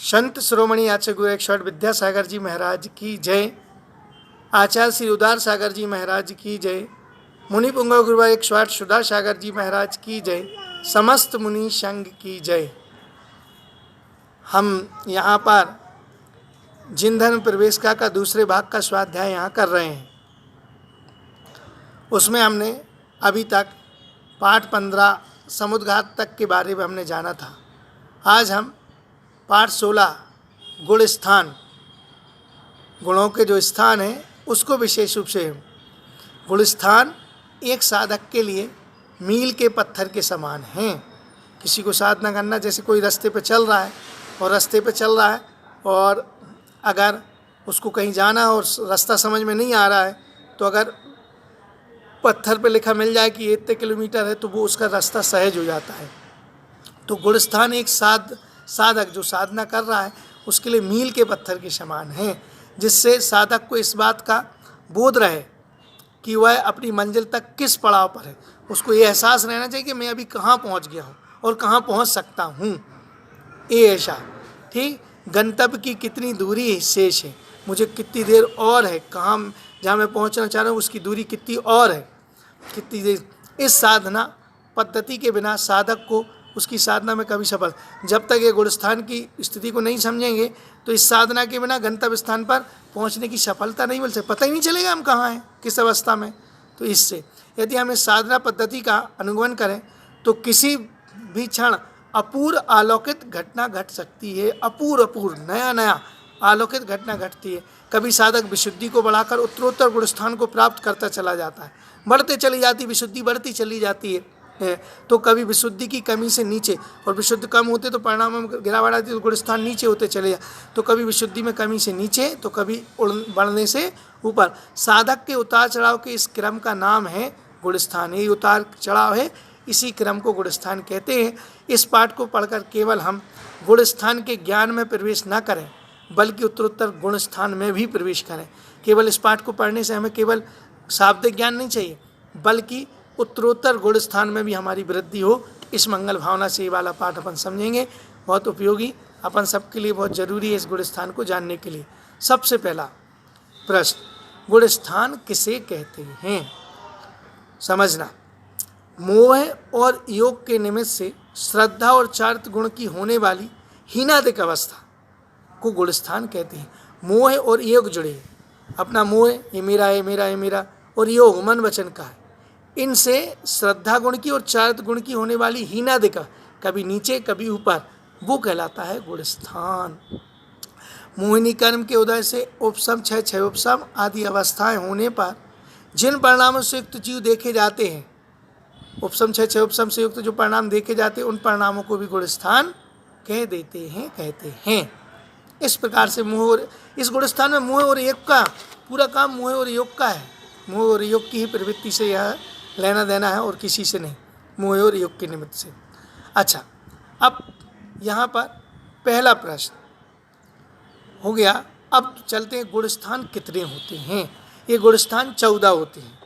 संत शिरोमणि आचार्य गुरु एकशॉट विद्यासागर जी महाराज की जय। आचार्य श्री उदार सागर जी महाराज की जय। मुनि पुंगव गुरु एकशॉट सुधा सागर जी महाराज की जय। समस्त मुनि संघ की जय। हम यहाँ पर जिन धर्म प्रवेश का दूसरे भाग का स्वाध्याय यहाँ कर रहे हैं। उसमें हमने अभी तक पाठ 15 समुद्घात तक के बारे में हमने जाना था। आज हम पाठ 16 गुण स्थान, गुणों के जो स्थान हैं उसको विशेष रूप से। गुण स्थान एक साधक के लिए मील के पत्थर के समान हैं। किसी को साधना करना, जैसे कोई रास्ते पे चल रहा है और अगर उसको कहीं जाना और रास्ता समझ में नहीं आ रहा है, तो अगर पत्थर पे लिखा मिल जाए कि इतने किलोमीटर है, तो वो उसका रास्ता सहज हो जाता है। तो गुण स्थान एक साधक जो साधना कर रहा है उसके लिए मील के पत्थर के समान हैं, जिससे साधक को इस बात का बोध रहे कि वह अपनी मंजिल तक किस पड़ाव पर है। उसको ये एहसास रहना चाहिए कि मैं अभी कहाँ पहुँच गया हूँ और कहाँ पहुँच सकता हूँ। ये ऐसा ठीक, गंतव्य की कितनी दूरी शेष है, मुझे कितनी देर और है, कहाँ जहाँ मैं पहुँचना चाह रहा हूँ उसकी दूरी कितनी और है, कितनी देर। इस साधना पद्धति के बिना साधक को उसकी साधना में कभी सफल, जब तक ये गुणस्थान की स्थिति को नहीं समझेंगे तो इस साधना के बिना गंतव्य स्थान पर पहुंचने की सफलता नहीं मिल सकती। पता ही नहीं चलेगा हम कहाँ हैं, किस अवस्था में। तो इससे यदि हम इस साधना पद्धति का अनुगमन करें तो किसी भी क्षण अपूर्व अलौकिक घटना घट सकती है। अपूर्व नया अलौकिक घटना घटती है। कभी साधक विशुद्धि को बढ़ाकर उत्तरोत्तर गुणस्थान को प्राप्त करता चला जाता है, बढ़ते चली जाती, विशुद्धि बढ़ती चली जाती है। तो कभी विशुद्धि की कमी से नीचे, और विशुद्ध कम होते तो परिणाम में गिरावट आती, तो गुणस्थान नीचे होते चले जाए। तो कभी विशुद्धि में कमी से नीचे, तो कभी बढ़ने से ऊपर। साधक के उतार चढ़ाव के इस क्रम का नाम है गुणस्थान। यही उतार चढ़ाव है, इसी क्रम को गुणस्थान कहते हैं। इस पाठ को पढ़कर केवल हम गुणस्थान के ज्ञान में प्रवेश न करें, बल्कि उत्तरोत्तर गुणस्थान में भी प्रवेश करें। केवल इस पाठ को पढ़ने से हमें केवल शाब्दिक ज्ञान नहीं चाहिए, बल्कि उत्तरोत्तर गुण स्थान में भी हमारी वृद्धि हो। इस मंगल भावना से ये वाला पाठ अपन समझेंगे। बहुत उपयोगी, अपन सबके लिए बहुत जरूरी है इस गुण स्थान को जानने के लिए। सबसे पहला प्रश्न, गुण स्थान किसे कहते हैं? समझना, मोह और योग के निमित्त से श्रद्धा और चारित्र गुण की होने वाली हीनादिक अवस्था को गुण स्थान कहते हैं। मोह और योग जुड़े, अपना मोह ये मेरा है, मेरा है, मेरा, और योग मन वचन का है। इनसे श्रद्धा गुण की और चारित्र गुण की होने वाली हीनादिका, कभी नीचे कभी ऊपर, वो कहलाता है गुणस्थान। मोहिनी कर्म के उदय से उपशम छह उपशम आदि अवस्थाएं होने पर जिन परिणामों से युक्त जीव देखे जाते हैं, उपशम छह उपशम से युक्त जो परिणाम देखे जाते हैं, उन परिणामों को भी गुणस्थान कहते हैं। इस प्रकार से मोह और इस गुणस्थान में मोह और योग का पूरा काम मोह और योग का है। मोह और योग की ही प्रवृत्ति से यह लेना देना है और किसी से नहीं, मोह और योग के निमित्त से। अच्छा, अब यहाँ पर पहला प्रश्न हो गया। अब चलते हैं गुणस्थान कितने होते हैं। ये गुणस्थान 14 होते हैं।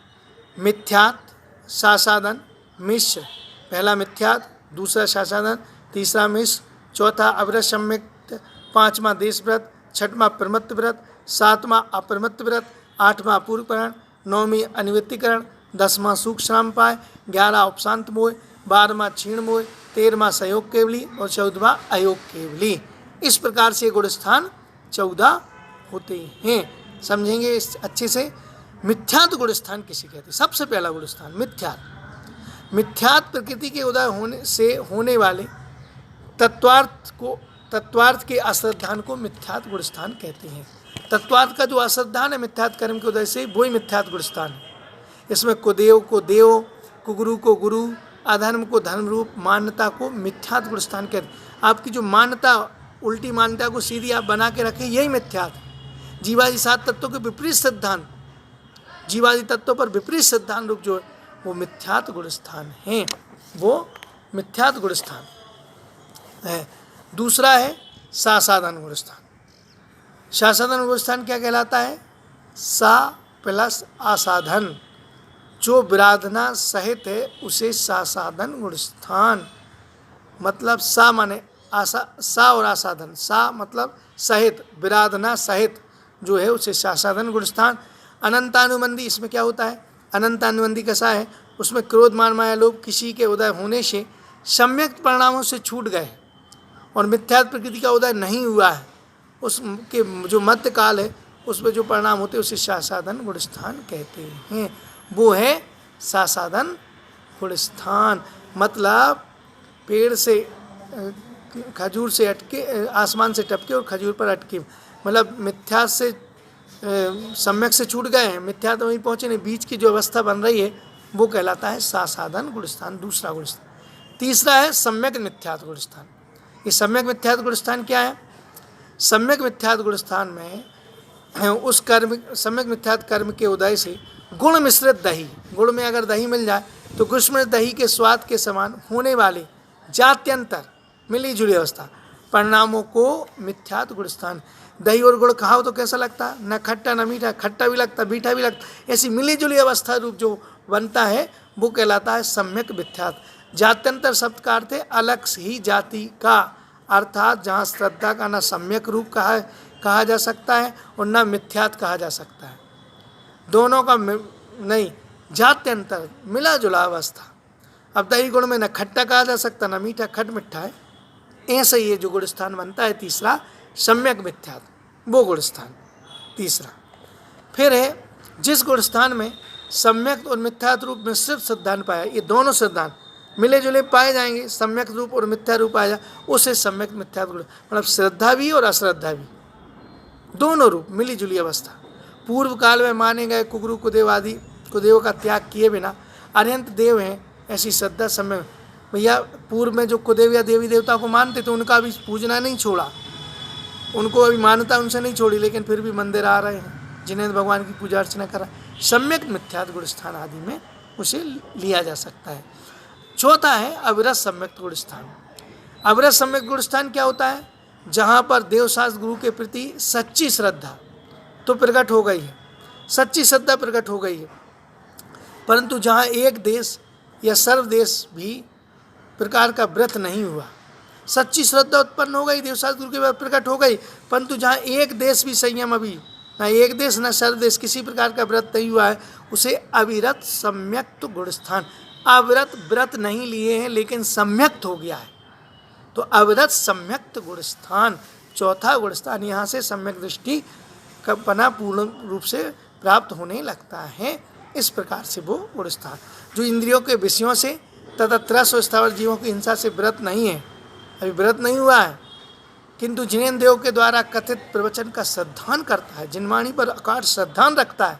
मिथ्यात्, सासादन, मिश्र। पहला मिथ्यात्, दूसरा सासादन, तीसरा मिश्र, चौथा अव्रत सम्यक, पाँचवां देशव्रत, छठवां प्रमत्त व्रत, सातवां अप्रमत्त व्रत, आठवां अपूर्वकरण, नौवीं अनिवृत्तिकरण, 10वां सूक्ष्म पाय, 11वां उपशांत मोह, 12वां क्षीण मोह, 13वां सहयोग केवली और 14वां अयोग केवली। इस प्रकार से गुणस्थान 14 होते हैं। समझेंगे इस अच्छे से। मिथ्यात् गुणस्थान किसे कहते हैं? सबसे पहला गुणस्थान मिथ्यात् प्रकृति के उदय होने से होने वाले तत्वार्थ के अश्रद्धान को मिथ्यात् गुणस्थान कहते हैं। तत्वार्थ का जो अश्रद्धान है मिथ्यात् कर्म के उदय से, वही मिथ्यात् गुणस्थान है। इसमें कुदेव को देव, कुगुरु को गुरु, अधर्म को धर्म रूप मान्यता को मिथ्यात् गुणस्थान कहते हैं। आपकी जो मान्यता, उल्टी मान्यता को सीधी आप बना के रखें, यही मिथ्यात् है। जीवादी 7 तत्वों के विपरीत सिद्धांत, जीवादी तत्वों पर विपरीत सिद्धांत रूप जो है वो मिथ्यात् गुणस्थान है, वो मिथ्यात् गुणस्थान है। दूसरा है सासाधन गुणस्थान। सासाधन गुणस्थान क्या कहलाता है? सा प्लस आसाधन, जो विराधना सहित है उसे सासाधन गुणस्थान, मतलब सा माने आसा सा और आसाधन, सा मतलब सहित, विराधना सहित जो है उसे सासाधन गुणस्थान। अनंतानुबंधी, इसमें क्या होता है, अनंतानुबंधी कैसा है, उसमें क्रोध मान माया लोभ किसी के उदय होने से सम्यक परिणामों से छूट गए और मिथ्यात्व प्रकृति का उदय नहीं हुआ है, उसके जो मध्य काल है उसमें जो परिणाम होते हैं उसे सासाधन गुणस्थान कहते हैं। वो है सासाधन गुणस्थान। मतलब पेड़ से खजूर से अटके, आसमान से टपके और खजूर पर अटके, मतलब मिथ्या से सम्यक से छूट गए हैं, मिथ्या तो वहीं पहुँचे नहीं, बीच की जो अवस्था बन रही है वो कहलाता है सासाधन गुणस्थान, दूसरा गुणस्थान। तीसरा है सम्यक मिथ्यात्व गुणस्थान। ये सम्यक मिथ्यात्व गुणस्थान क्या है, सम्यक मिथ्यात्व गुणस्थान में उस कर्म, सम्यक मिथ्यात्व कर्म के उदय से गुण मिश्रित दही, गुण में अगर दही मिल जाए तो गुण मिश्रित दही के स्वाद के समान होने वाले जात्यंतर मिली जुली अवस्था परिणामों को मिथ्यात्व गुणस्थान। दही और गुड़ खाओ तो कैसा लगता, न खट्टा न मीठा, खट्टा भी लगता मीठा भी लगता, ऐसी मिली जुली अवस्था रूप जो बनता है वो कहलाता है सम्यक मिथ्यात्व। जात्यंतर शब्द का अर्थ है अलग ही जाति का, अर्थात जहाँ श्रद्धा का न सम्यक रूप कहा जा सकता है और न मिथ्यात्व कहा जा सकता है, दोनों का नहीं, जात्यंतर मिला जुला अवस्था। अब दही गुड़ में न खट्टा कहा जा सकता न मीठा, खट मिठा है, ऐसे ये जो गुणस्थान बनता है तीसरा सम्यक मिथ्यात्व, वो गुणस्थान तीसरा। फिर है जिस गुणस्थान में सम्यक और मिथ्यात्व रूप में सिर्फ सिद्धांत पाया, ये दोनों सिद्धांत मिले जुले पाए जाएंगे, सम्यक रूप और मिथ्या रूप पाया जाए, उसे सम्यक मिथ्यात्व गुण, मतलब श्रद्धा भी और अश्रद्धा भी दोनों रूप मिली जुली अवस्था। पूर्व काल में माने गए कुगुरु कुदेव आदि कुदेव का त्याग किए बिना अनंत देव हैं, ऐसी श्रद्धा समय भैया पूर्व में जो कुदेव या देवी देवता को मानते थे उनका भी पूजना नहीं छोड़ा, उनको अभी मान्यता उनसे नहीं छोड़ी, लेकिन फिर भी मंदिर आ रहे हैं जिन्हें भगवान की पूजा अर्चना करा, सम्यक मिथ्यात्व गुणस्थान आदि में उसे लिया जा सकता है। चौथा है अविरत सम्यक गुणस्थान। अविरत सम्यक गुणस्थान क्या होता है, जहाँ पर देवशास्त्र गुरु के प्रति सच्ची श्रद्धा तो प्रकट हो गई है, सच्ची श्रद्धा प्रकट हो गई है, परंतु जहाँ एक देश या सर्वदेश भी प्रकार का व्रत नहीं हुआ, सच्ची श्रद्धा उत्पन्न हो गई, देवशास्त्र गुरु के बाद प्रकट हो गई, परंतु जहाँ एक देश भी संयम, अभी न एक देश न सर्वदेश किसी प्रकार का व्रत नहीं हुआ है, उसे अविरत सम्यक्त गुणस्थान। अविरत व्रत नहीं लिए हैं लेकिन सम्यक्त हो गया है, तो अविरत सम्यक्त गुणस्थान चौथा गुणस्थान। यहाँ से सम्यक दृष्टि का पना पूर्ण रूप से प्राप्त होने लगता है। इस प्रकार से वो गुणस्थान जो इंद्रियों के विषयों से तथा त्रस और स्थावर जीवों की हिंसा से व्रत नहीं है, अभी व्रत नहीं हुआ है, किंतु जिन देव के द्वारा कथित प्रवचन का श्रद्धान करता है, जिन वाणी पर अकाट श्रद्धान रखता है,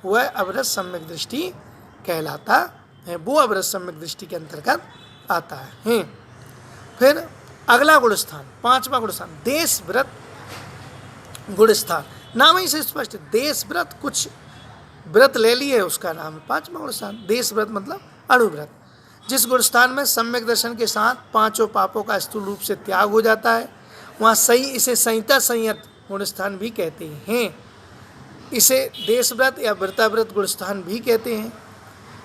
वह अविरत सम्यक दृष्टि कहलाता है, वो अविरत सम्यक दृष्टि के अंतर्गत आता है। फिर अगला गुणस्थान, पांचवा गुणस्थान देश व्रत गुणस्थान। नाम ही से स्पष्ट, देश व्रत, कुछ व्रत ले लिए उसका नाम है पांचवा गुणस्थान। देश व्रत मतलब अणुव्रत, जिस गुणस्थान में सम्यक दर्शन के साथ पांचों पापों का स्थूल रूप से त्याग हो जाता है, वहाँ सही इसे संहिता संयत गुणस्थान भी कहते हैं। इसे देशव्रत या व्रताव्रत गुणस्थान भी कहते हैं।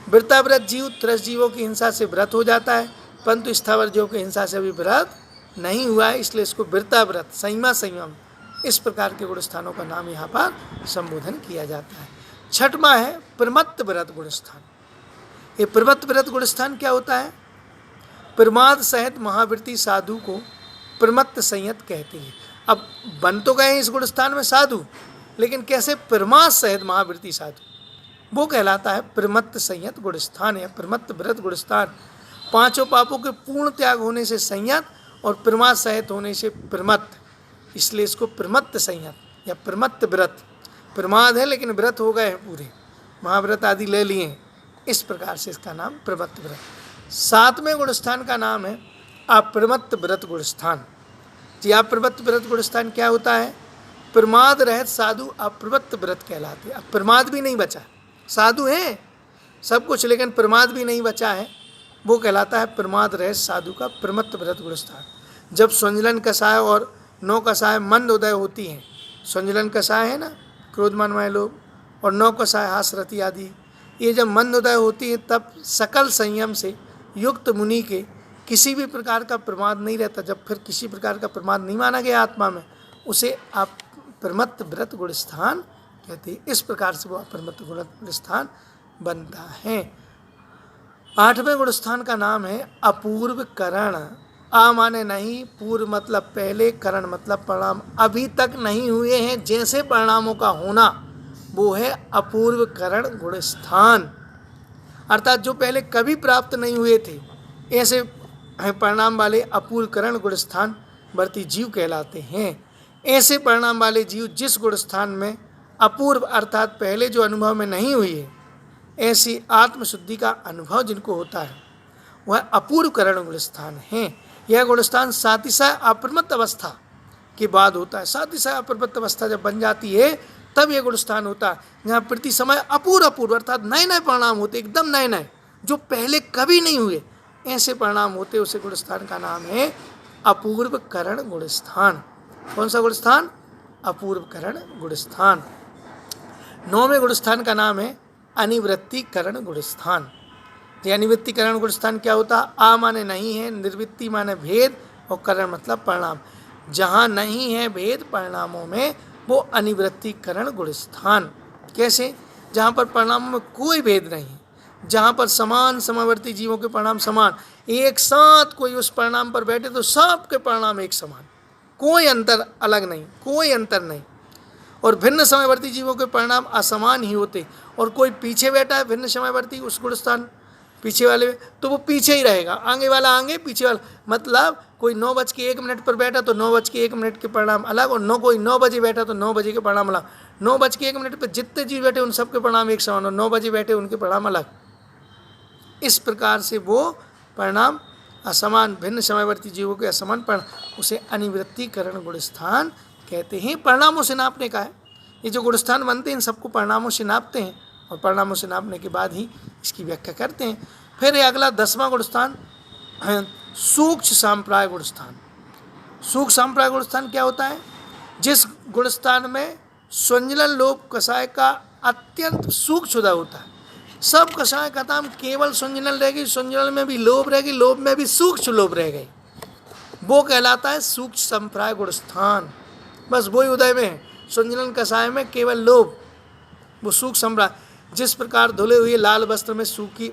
व्रताव्रत जीव त्रस जीवों की हिंसा से व्रत हो जाता है, परंतु स्थावर जीवों की हिंसा से अभी व्रत नहीं हुआ है, इसलिए इसको व्रताव्रत संयमा संयम इस प्रकार के गुणस्थानों का नाम यहाँ पर संबोधन किया जाता है। छठवां है प्रमत्त व्रत गुणस्थान। ये प्रमत्त व्रत गुणस्थान क्या होता है, प्रमाद सहित महावृत्ति साधु को प्रमत्त संयत कहते हैं। अब बन तो गए इस गुणस्थान में साधु, लेकिन कैसे प्रमाद सहित महावृत्ति साधु, वो कहलाता है प्रमत्त संयत गुणस्थान या प्रमत्त व्रत गुणस्थान। पांचों पापों के पूर्ण त्याग होने से संयत और प्रमाद सहित होने से प्रमत्त, इसलिए इसको प्रमत्त संयत या प्रमत्त व्रत। प्रमाद है लेकिन व्रत हो गए हैं पूरे, महाव्रत आदि ले लिए हैं, इस प्रकार से इसका नाम प्रमत्त व्रत। सातवें गुणस्थान का नाम है अप्रमत्त व्रत गुणस्थान। जी अप्रमत्त व्रत गुणस्थान क्या होता है, प्रमाद रहित साधु अप्रमत्त व्रत कहलाते हैं। अब प्रमाद भी नहीं बचा, साधु हैं सब कुछ लेकिन प्रमाद भी नहीं बचा है, वो कहलाता है प्रमाद रहित साधु का प्रमत्त व्रत गुणस्थान। जब संजलन कषाय और नौ कषाय मंद उदय होती हैं, संजलन कषाय है ना क्रोधमान माय लोग, और नौ कषाय हासरति आदि, ये जब मंद उदय होती है तब सकल संयम से युक्त मुनि के किसी भी प्रकार का प्रमाद नहीं रहता। जब फिर किसी प्रकार का प्रमाद नहीं माना गया आत्मा में, उसे आप प्रमत्त व्रत गुण स्थान कहते हैं। इस प्रकार से वो अप्रमत्त गुण स्थान बनता है। 8वें गुण स्थान का नाम है अपूर्व करण। आ माने नहीं, पूर्व मतलब पहले, करण मतलब परिणाम, अभी तक नहीं हुए हैं जैसे परिणामों का होना, वो है अपूर्व करण गुण स्थान। अर्थात जो पहले कभी प्राप्त नहीं हुए थे, ऐसे परिणाम वाले अपूर्व करण गुण स्थान वर्ती जीव कहलाते हैं। ऐसे परिणाम वाले जीव जिस गुण स्थान में अपूर्व अर्थात पहले जो अनुभव में नहीं हुई है, ऐसी आत्मशुद्धि का अनुभव जिनको होता है, वह अपूर्व करण गुण स्थान है। यह गुण स्थान सातिशय अप्रमत्त अवस्था के बाद होता है। सातिशय अप्रमत्त अवस्था जब बन जाती है तब यह गुण स्थान होता है, जहाँ प्रति समय अपूर्व अर्थात नए नए परिणाम होते, एकदम नए नए, जो पहले कभी नहीं हुए, ऐसे परिणाम होते, उसे गुण स्थान का नाम है अपूर्व करण गुण स्थान। कौन सा गुण स्थान? अपूर्व करण गुण स्थान। 9वें गुण स्थान का नाम है अनिवृत्ति करण गुण स्थान। ये अनिवृत्ति करण गुण स्थान क्या होता है? आ माने नहीं है, निर्वृत्ति माने भेद, और करण मतलब परिणाम। जहाँ नहीं है भेद परिणामों में, वो अनिवृत्ति करण गुण स्थान। कैसे? जहाँ पर परिणामों में कोई भेद नहीं है, जहाँ पर समान समवर्ती जीवों के परिणाम समान, एक साथ कोई उस परिणाम पर बैठे तो सबके परिणाम एक समान, कोई अंतर अलग नहीं, कोई अंतर नहीं। और भिन्न समयवर्ती जीवों के परिणाम असमान ही होते, और कोई पीछे बैठा है भिन्न समयवर्ती उस गुण स्थान पीछे वाले में, तो वो पीछे ही रहेगा, आगे वाला आगे, पीछे वाला, मतलब कोई 9:01 पर बैठा तो 9:01 के परिणाम अलग, और कोई 9 बजे बैठा तो 9 बजे के परिणाम अलग। 9:01 पर जितने जीव बैठे उन सबके परिणाम एक समान, और 9 बजे बैठे उनके परिणाम अलग। इस प्रकार से वो परिणाम असमान, भिन्न समयवर्ती जीवों के असमान परिणाम, उसे अनिवृत्ति करण गुण स्थान कहते हैं। परिणामों से नापने का है, ये जो गुण स्थान बनते हैं इन सबको परिणामों से नापते हैं, और परिणामों से नापने के बाद ही इसकी व्याख्या करते हैं। फिर अगला 10वां गुण स्थान है सूक्ष्म संप्राय गुण स्थान। सूक्ष्म संप्राय गुण स्थान क्या होता है? जिस गुण स्थान में स्वंजलन लोभ कषाय का अत्यंत सूक्ष्म उदय होता है। सब कषाय खत्म, केवल स्वंजलन रह गई, स्वंजलन में भी लोभ रह गई, लोभ में भी सूक्ष्म लोभ रह गई, वो कहलाता है सूक्ष्म संप्राय गुण स्थान। बस वही उदय में है, स्वंजलन कषाय में केवल लोभ, वो सूक्ष्म संप्राय। जिस प्रकार धुले हुए लाल वस्त्र में सूखी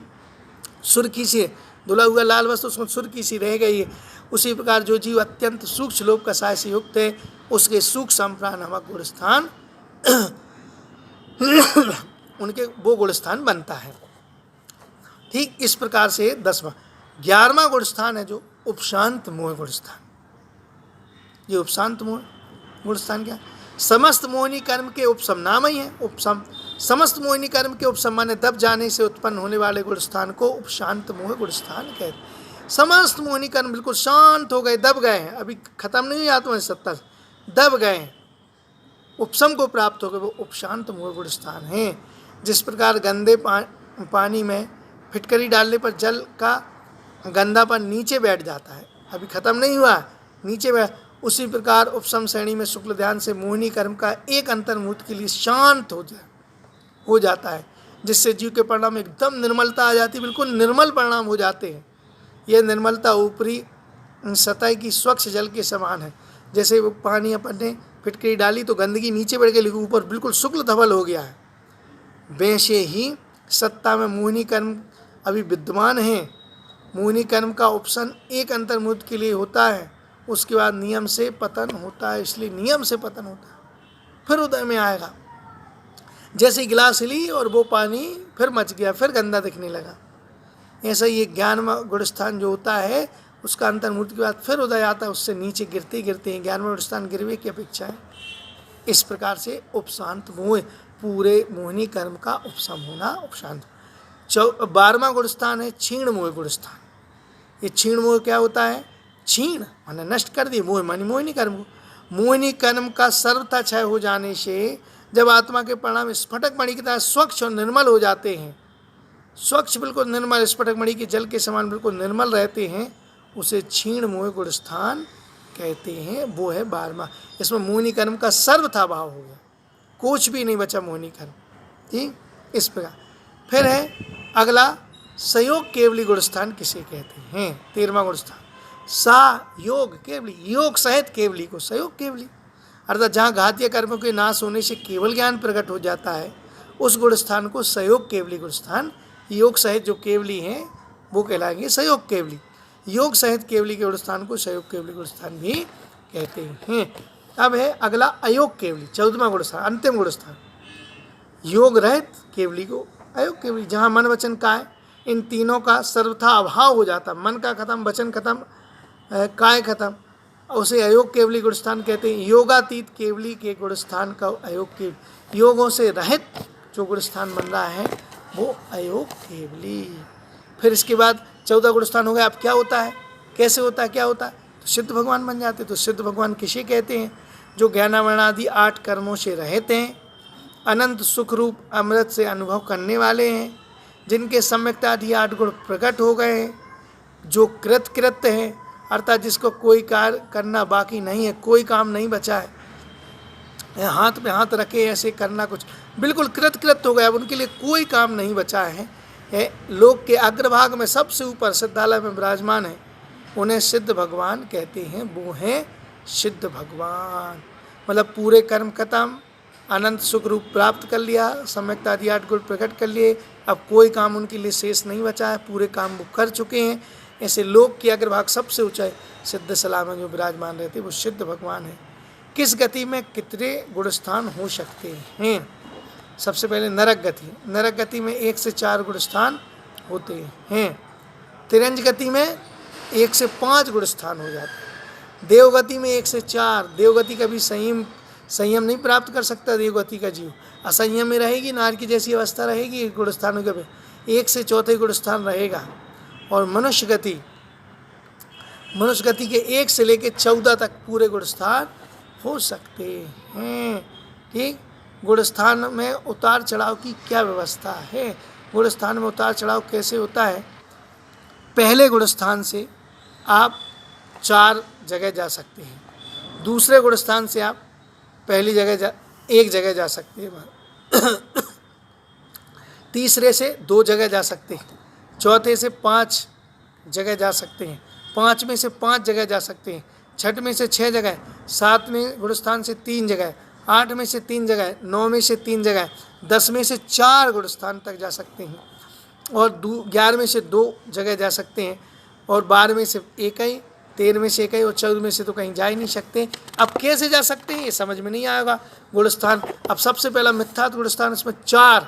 सुर्खी से धुला हुआ लाल वस्त्र उसमें सुर्खी सी रह गई है, उसी प्रकार जो जीव अत्यंत सूक्ष्म लोभ कषाय से युक्त है, उसके सूक्ष्म संप्राय नामक गुण स्थान उनके वो गुण स्थान बनता है। ठीक इस प्रकार से 10वां 11वां गुण स्थान है जो उपशांत मोह गुण स्थान। ये उपशांत मोह गुण स्थान क्या? समस्त मोहिनी कर्म के उपशम, नाम ही है उपशम। समस्त मोहिनी कर्म के उपशम माने दब जाने से उत्पन्न होने वाले गुण स्थान को उपशांत मोह गुण स्थान कहते हैं। समस्त मोहिनी कर्म बिल्कुल शांत हो गए, दब गए हैं, अभी खत्म नहीं हुई आत्मा सत्ता, दब गए हैं, उपशम को प्राप्त हो गए, वो उपशांत मोह गुण स्थान है। जिस प्रकार गंदे पानी में फिटकरी डालने पर जल का गंदापन नीचे बैठ जाता है, अभी खत्म नहीं हुआ, नीचे बैठ, उसी प्रकार उपशम श्रेणी में शुक्ल ध्यान से मोहिनी कर्म का एक अंतर्मुहूर्त के लिए शांत हो जाता है, जिससे जीव के परिणाम एकदम निर्मलता आ जाती है, बिल्कुल निर्मल परिणाम हो जाते हैं। यह निर्मलता ऊपरी सतह की स्वच्छ जल के समान है। जैसे वो पानी अपन ने फिटकरी डाली तो गंदगी नीचे बढ़ गई, लेकिन ऊपर बिल्कुल शुक्ल धवल हो गया है। वैसे ही सत्ता में मोहिनी कर्म अभी विद्यमान है। मोहिनी कर्म का उपशन एक अंतर्मुहूर्त के लिए होता है, उसके बाद नियम से पतन होता है, इसलिए नियम से पतन होता है, फिर उदय में आएगा। जैसे गिलास ली और वो पानी फिर मच गया, फिर गंदा दिखने लगा, ऐसा ये ज्ञान गुण स्थान जो होता है उसका अंतर्मुहूर्त के बाद फिर उदय आता है, उससे नीचे गिरते गिरते हैं, ज्ञान गुण स्थान गिरवे की अपेक्षा है। इस प्रकार से उपशांत मोह, पूरे मोहिनी कर्म का उपशम होना उपशांत। 12वां गुण स्थान है क्षीण मोह गुण स्थान। ये क्षीण मोह क्या होता है? क्षीण माने नष्ट कर दिए, मोह मानी मोहिनी कर्म को। मोहिनी कर्म का सर्वथा क्षय हो जाने से जब आत्मा के परिणाम स्फटक मणि की तरह स्वच्छ और निर्मल हो जाते हैं, स्वच्छ बिल्कुल निर्मल, स्फटक मणि के जल के समान बिल्कुल निर्मल रहते हैं, उसे क्षीण मोह गुण स्थान कहते हैं। वो है 12वां। इसमें मोहिनी कर्म का सर्वथा भाव हो गया, कुछ भी नहीं बचा मोहिनी कर्म। ठीक इस प्रकार फिर है अगला संयोग केवली गुण स्थान किसे कहते हैं? 13वां गुण स्थान सा योग केवली, योग सहित केवली को संयोग केवली, अर्थात जहाँ घातीय कर्मों के नाश होने से केवल ज्ञान प्रकट हो जाता है उस गुण स्थान को संयोग केवली गुण स्थान, योग सहित जो केवली हैं वो कहलाएंगे संयोग केवली, योग सहित केवली के गुण स्थान को संयोग केवली गुण स्थान भी कहते हैं। अब है अगला अयोग केवली, 14वां गुण स्थान, अंतिम गुण स्थान, योग रहित केवली को अयोग केवली, जहाँ मन वचन काय इन तीनों का सर्वथा अभाव हो जाता, मन का खत्म, वचन खत्म, काय खत्म, उसे अयोग केवली गुण स्थान कहते हैं। योगातीत केवली के गुण स्थान का अयोग केवली, योगों से रहित जो गुण स्थान बन रहा है वो अयोग केवली। फिर इसके बाद 14 गुण स्थान हो गया। अब क्या होता है, कैसे होता है, क्या होता है? तो सिद्ध भगवान बन जाते। तो सिद्ध भगवान किसे कहते हैं? जो ज्ञानावरणादि 8 कर्मों से रहित हैं, अनंत सुख रूप अमृत से अनुभव करने वाले हैं, जिनके सम्यक्तादि 8 गुण प्रकट हो गए हैं, जो कृतकृत्य हैं, अर्थात जिसको कोई कार्य करना बाकी नहीं है, कोई काम नहीं बचा है, हाथ पे हाथ रखे ऐसे करना कुछ बिल्कुल कृतकृत हो गया, अब उनके लिए कोई काम नहीं बचा है। लोक के अग्रभाग में सबसे ऊपर सिद्धालय में विराजमान है, उन्हें सिद्ध भगवान कहते हैं। वो हैं सिद्ध भगवान, मतलब पूरे कर्म खत्म, अनंत सुख रूप प्राप्त कर लिया, सम्यक्तादि 8 गुण प्रकट कर लिए, अब कोई काम उनके लिए शेष नहीं बचा है, पूरे काम वो कर चुके हैं। ऐसे लोक के अग्रभाग सबसे ऊंचाई सिद्ध सलाह में जो विराजमान रहते वो सिद्ध भगवान है। किस गति में कितने गुण स्थान हो सकते हैं? सबसे पहले नरक गति, नरक गति में 1 से 4 गुण स्थान होते हैं। तिरंज गति में 1 से 5 गुण स्थान हो जाते हैं। देवगति में 1 से 4, देवगति का भी संयम नहीं प्राप्त कर सकता देवगति का जीव, असंयम में रहेगी, नार की जैसी अवस्था रहेगी, गुण स्थानों के 1 से 4 गुण स्थान रहेगा। और मनुष्य गति के 1 से लेकर 14 तक पूरे गुण स्थान हो सकते हैं। ठीक, गुण स्थान में उतार चढ़ाव की क्या व्यवस्था है? गुण स्थान में उतार चढ़ाव कैसे होता है? पहले गुण स्थान से आप 4 जगह जा सकते हैं, दूसरे गुण स्थान से आप पहली जगह एक जगह जा सकते हैं, तीसरे से 2 जगह जा सकते हैं, चौथे से 5 जगह जा सकते हैं, 5वें से 5 जगह जा सकते हैं, 6वें से 6 जगह, 7वें गुण स्थान से 3 जगह, 8वें से 3 जगह, 9वें से 3 जगह, 10वें से 4 गुण स्थान तक जा सकते हैं, और 11वें से 2 जगह जा सकते हैं, और 12वें से 1 ही, 13वें से 1 ही, और 14वें से तो कहीं जा ही नहीं सकते। अब कैसे जा सकते हैं ये समझ में नहीं आएगा। गुण स्थान, अब सबसे पहला मिथ्यात्व गुण स्थान, इसमें 4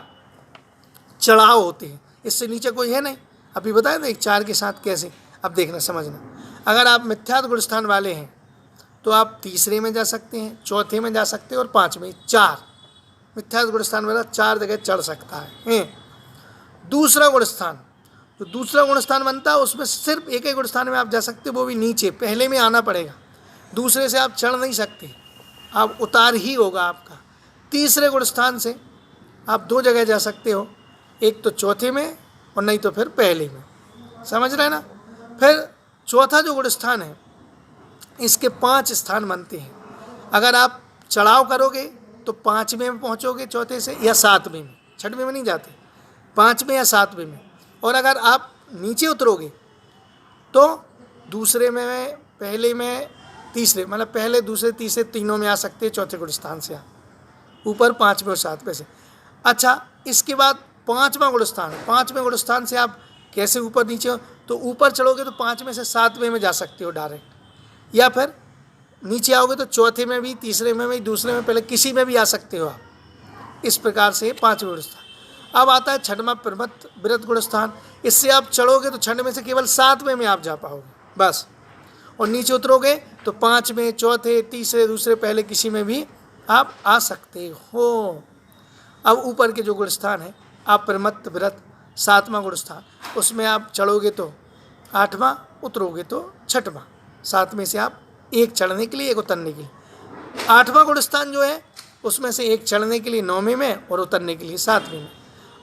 चढ़ाव होते हैं, इससे नीचे कोई है नहीं। अभी बताया था 4 के साथ कैसे, अब देखना समझना। अगर आप मिथ्यात्व गुण स्थान वाले हैं तो आप तीसरे में जा सकते हैं, चौथे में जा सकते हैं, और 5वें, 4 मिथ्यात्व गुण स्थान वाला 4 जगह चढ़ सकता है। दूसरा गुण स्थान, तो दूसरा गुण स्थान बनता है उसमें सिर्फ एक ही गुण स्थान में आप जा सकते हो, वो भी नीचे, पहले में आना पड़ेगा, दूसरे से आप चढ़ नहीं सकते, आप उतार ही होगा आपका। तीसरे गुण स्थान से आप 2 जगह जा सकते हो, एक तो चौथे में और नहीं तो फिर पहले में, समझ रहे ना। फिर चौथा जो गुण स्थान है इसके 5 स्थान बनते हैं। अगर आप चढ़ाव करोगे तो 5वें में पहुँचोगे चौथे से, या 7वें में, 6वें में नहीं जाते, 5वें या 7वें में। और अगर आप नीचे उतरोगे तो दूसरे में, पहले में, तीसरे, मतलब पहले, दूसरे, तीसरे, तीनों में आ सकते हैं चौथे गुण स्थान से आप ऊपर, 5वें और 7वें से। अच्छा, इसके बाद 5वां गुण स्थान, 5वें गुण स्थान से आप कैसे ऊपर नीचे हो, तो ऊपर चढ़ोगे तो 5वें से 7वें में जा सकते हो डायरेक्ट, या फिर नीचे आओगे तो चौथे में भी, तीसरे में भी, दूसरे में, पहले किसी में भी आ सकते हो आप। इस प्रकार से 5 गुण स्थान। अब आता है 6वां प्रमत्त विरत गुण स्थान, इससे आप चढ़ोगे तो 6वें से केवल 7वें में आप जा पाओगे बस, और नीचे उतरोगे तो 5वें, चौथे, तीसरे, दूसरे, पहले किसी में भी आप आ सकते हो। अब ऊपर के जो गुण स्थान है, आप प्रमत्त विरत 7वां गुण स्थान, उसमें आप चढ़ोगे तो 8वां, उतरोगे तो 6वां, 7वें से आप एक चढ़ने के लिए, एक उतरने के लिए। 8वां गुण स्थान जो है उसमें से एक चढ़ने के लिए 9वें में और उतरने के लिए 7वें में।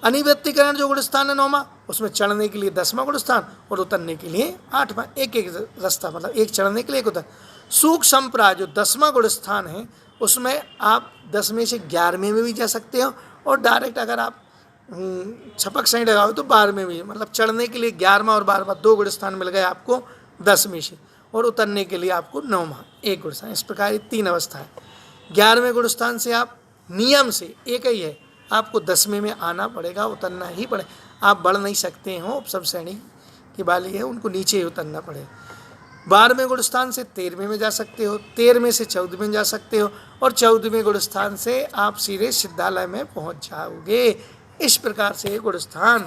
अनिवृत्तिकरण जो गुण स्थान है 9वां, उसमें चढ़ने के लिए 10वां गुण स्थान और उतरने के लिए 8वां, एक एक रास्ता, मतलब एक चढ़ने के लिए एक उतर। सूक्ष्म संप्राय जो 10वां गुण स्थान है उसमें आप 10वें से 11वें में भी जा सकते हो, और डायरेक्ट अगर आप छपक सही लगाओ तो 12वें में, मतलब चढ़ने के लिए 11वां और 12वां 2 गुण स्थान मिल गए आपको 10 में से, और उतरने के लिए आपको 9वां 1 गुण स्थान। इस प्रकार ये 3 अवस्था है। 11वें गुण स्थान से आप नियम से एक ही है, आपको 10वें में आना पड़ेगा, उतरना ही पड़े। आप बढ़ नहीं सकते हो, सब श्रेणी की बाली है, उनको नीचे ही उतरना पड़े। 12वें गुण स्थान से 13वें में जा सकते हो, 13वें से 14वें में जा सकते हो, और 14वें गुण स्थान से आप सीधे सिद्धालय में पहुंच जाओगे। इस प्रकार से गुण स्थान,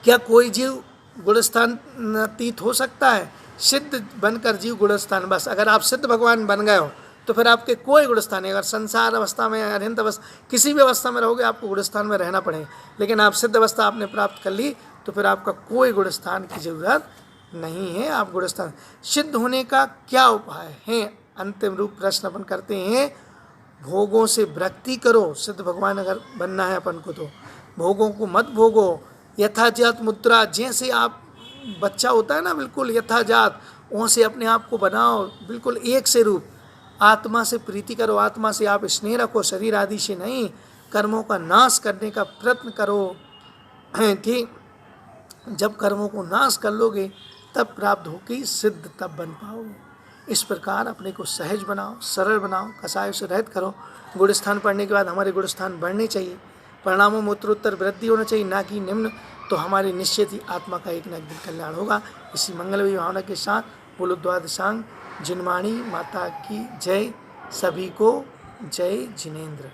क्या कोई जीव गुण स्थान अतीत हो सकता है? सिद्ध बनकर जीव गुण स्थान, बस अगर आप सिद्ध भगवान बन गए हो तो फिर आपके कोई गुण स्थान नहीं। अगर संसार अवस्था में, अरिहंत अवस्था, किसी भी अवस्था में रहोगे आपको गुण स्थान में रहना पड़ेगा, लेकिन आप सिद्ध अवस्था आपने प्राप्त कर ली तो फिर आपका कोई गुण स्थान की जरूरत नहीं है। आप गुण स्थान सिद्ध होने का क्या उपाय है? अंतिम रूप प्रश्न अपन करते हैं। भोगों से विरक्ति करो। सिद्ध भगवान अगर बनना है अपन को तो भोगों को मत भोगो। यथाजात मुद्रा, जैसे आप बच्चा होता है ना, बिल्कुल यथाजात वहाँ अपने आप को बनाओ, बिल्कुल एक से रूप। आत्मा से प्रीति करो, आत्मा से आप स्नेह रखो, शरीर आदि से नहीं। कर्मों का नाश करने का प्रयत्न करो कि जब कर्मों को नाश कर लोगे तब प्राप्त होगी सिद्ध, तब बन पाओगे। इस प्रकार अपने को सहज बनाओ, सरल बनाओ, कसायों से रहित करो। गुण स्थान पढ़ने के बाद हमारे गुण स्थान बढ़ने चाहिए, परिणामों में उत्तरोत्तर वृद्धि होना चाहिए, ना कि निम्न। तो हमारी निश्चित ही आत्मा का एक न एक दिन कल्याण होगा। इसी मंगल भावना के साथ बोलो द्वादशांग जिनवाणी माता की जय। सभी को जय जिनेन्द्र।